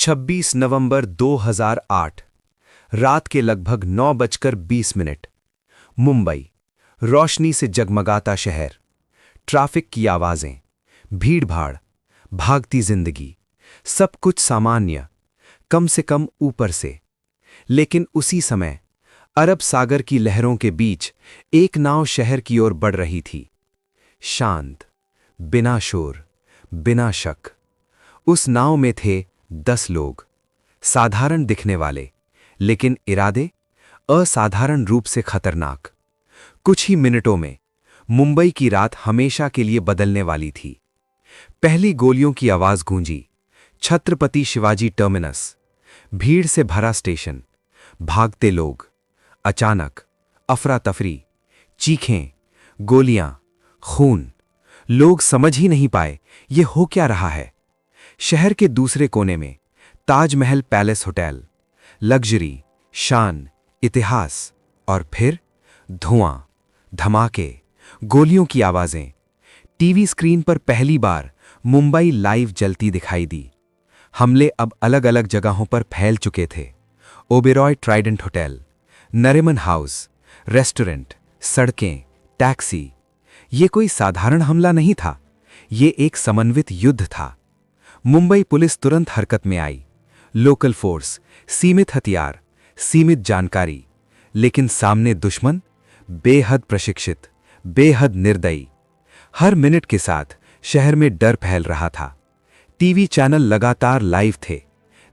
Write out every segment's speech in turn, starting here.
26 नवंबर 2008 रात के लगभग 9:20 मुंबई। रोशनी से जगमगाता शहर, ट्रैफिक की आवाजें, भीड़-भाड़, भागती जिंदगी, सब कुछ सामान्य, कम से कम ऊपर से। लेकिन उसी समय अरब सागर की लहरों के बीच एक नाव शहर की ओर बढ़ रही थी। शांत, बिना शोर, बिना शक। उस नाव में थे 10 लोग, साधारण दिखने वाले, लेकिन इरादे असाधारण रूप से खतरनाक। कुछ ही मिनटों में मुंबई की रात हमेशा के लिए बदलने वाली थी। पहली गोलियों की आवाज गूंजी। छत्रपति शिवाजी टर्मिनस, भीड़ से भरा स्टेशन, भागते लोग। अचानक अफरा तफरी, चीखें, गोलियां, खून। लोग समझ ही नहीं पाए ये हो क्या रहा है। शहर के दूसरे कोने में ताजमहल पैलेस होटल, लग्जरी, शान, इतिहास, और फिर धुआं, धमाके, गोलियों की आवाजें। टीवी स्क्रीन पर पहली बार मुंबई लाइव जलती दिखाई दी। हमले अब अलग अलग जगहों पर फैल चुके थे। Oberoi Trident hotel, Nariman house, restaurant, सड़कें, टैक्सी। ये कोई साधारण हमला नहीं था, ये एक समन्वित युद्ध था। मुंबई पुलिस तुरंत हरकत में आई। लोकल फोर्स, सीमित हथियार, सीमित जानकारी, लेकिन सामने दुश्मन बेहद प्रशिक्षित, बेहद निर्दयी। हर मिनट के साथ शहर में डर फैल रहा था। टीवी चैनल लगातार लाइव थे।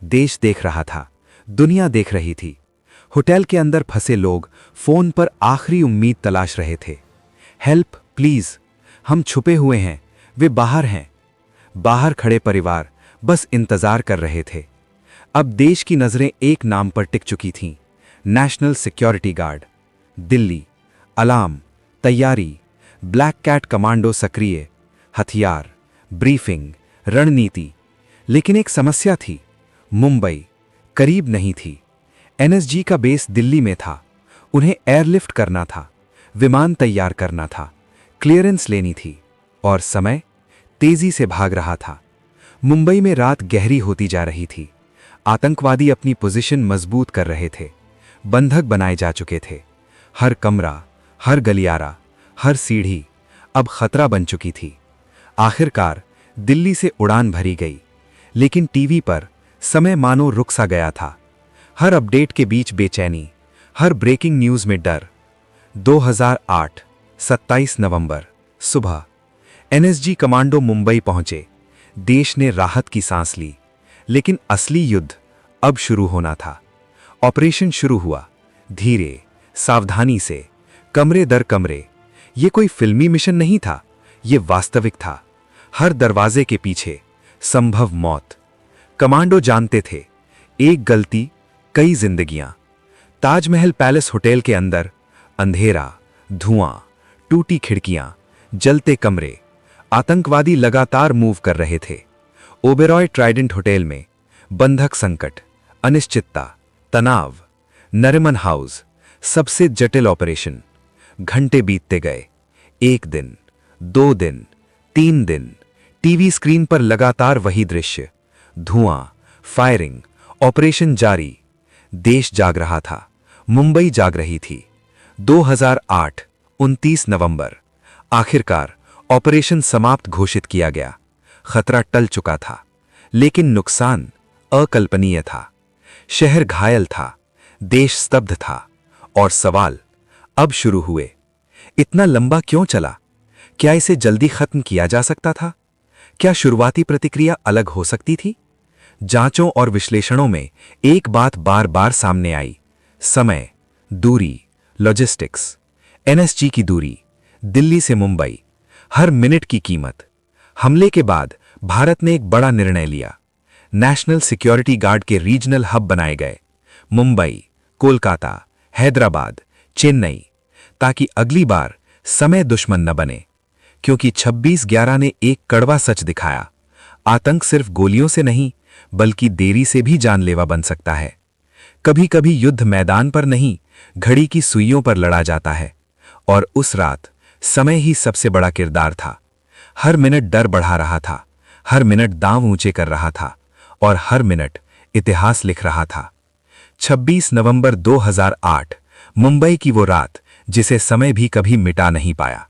देश देख रहा था, दुनिया देख रही थी। होटल के अंदर फंसे लोग फोन पर आखिरी उम्मीद तलाश रहे थे। हेल्प प्लीज, हम छुपे हुए हैं, वे बाहर हैं। बाहर खड़े परिवार बस इंतजार कर रहे थे। अब देश की नजरें एक नाम पर टिक चुकी थीं, national security guard. Delhi, alarm, तैयारी, ब्लैक कैट कमांडो सक्रिय, हथियार, ब्रीफिंग, रणनीति। लेकिन एक समस्या थी, मुंबई करीब नहीं थी। एनएसजी का बेस दिल्ली में था। उन्हें एयरलिफ्ट करना था, विमान तैयार करना था, क्लियरेंस लेनी थी, और समय तेजी से भाग रहा था। मुंबई में रात गहरी होती जा रही थी। आतंकवादी अपनी पोजीशन मजबूत कर रहे थे। बंधक बनाए जा चुके थे। हर कमरा, हर गलियारा, हर सीढ़ी अब खतरा बन चुकी थी। आखिरकार दिल्ली से उड़ान भरी गई, लेकिन टीवी पर समय मानो रुक सा गया था। हर अपडेट के बीच बेचैनी, हर ब्रेकिंग न्यूज में डर। 2008 27 नवंबर सुबह एनएसजी कमांडो मुंबई पहुंचे। देश ने राहत की सांस ली, लेकिन असली युद्ध अब शुरू होना था। ऑपरेशन शुरू हुआ, धीरे, सावधानी से, कमरे दर कमरे। ये कोई फिल्मी मिशन नहीं था, ये वास्तविक था। हर दरवाजे के पीछे संभव मौत। कमांडो जानते थे, एक गलती, कई जिंदगियां। ताजमहल पैलेस होटल के अंदर अंधेरा, धुआं, टूटी खिड़कियां, जलते कमरे। आतंकवादी लगातार मूव कर रहे थे। ओबेरॉय ट्राइडेंट होटल में बंधक संकट, अनिश्चितता, तनाव। नरिमन हाउस, सबसे जटिल ऑपरेशन। घंटे बीतते गए। 1 दिन, 2 दिन, 3 दिन। टीवी स्क्रीन पर लगातार वही दृश्य, धुआं, फायरिंग, ऑपरेशन जारी। देश जाग रहा था, मुंबई जाग रही थी। 2008 29 नवंबर आखिरकार ऑपरेशन समाप्त घोषित किया गया। खतरा टल चुका था, लेकिन नुकसान अकल्पनीय था। शहर घायल था, देश स्तब्ध था, और सवाल अब शुरू हुए। इतना लंबा क्यों चला? क्या इसे जल्दी खत्म किया जा सकता था? क्या शुरुआती प्रतिक्रिया अलग हो सकती थी? जांचों और विश्लेषणों में एक बात बार बार सामने आई, समय, दूरी, लॉजिस्टिक्स। एनएसजी की दूरी, दिल्ली से मुंबई, हर मिनट की कीमत। हमले के बाद भारत ने एक बड़ा निर्णय लिया। नेशनल सिक्योरिटी गार्ड के रीजनल हब बनाए गए, मुंबई, कोलकाता, हैदराबाद, चेन्नई, ताकि अगली बार समय दुश्मन न बने। क्योंकि 26/11 ने एक कड़वा सच दिखाया, आतंक सिर्फ गोलियों से नहीं, बल्कि देरी से भी जानलेवा बन सकता है। कभी कभी युद्ध मैदान पर नहीं, घड़ी की सुइयों पर लड़ा जाता है। और उस रात समय ही सबसे बड़ा किरदार था। हर मिनट डर बढ़ा रहा था, हर मिनट दांव ऊंचे कर रहा था, और हर मिनट इतिहास लिख रहा था। 26 नवंबर 2008, मुंबई की वो रात जिसे समय भी कभी मिटा नहीं पाया।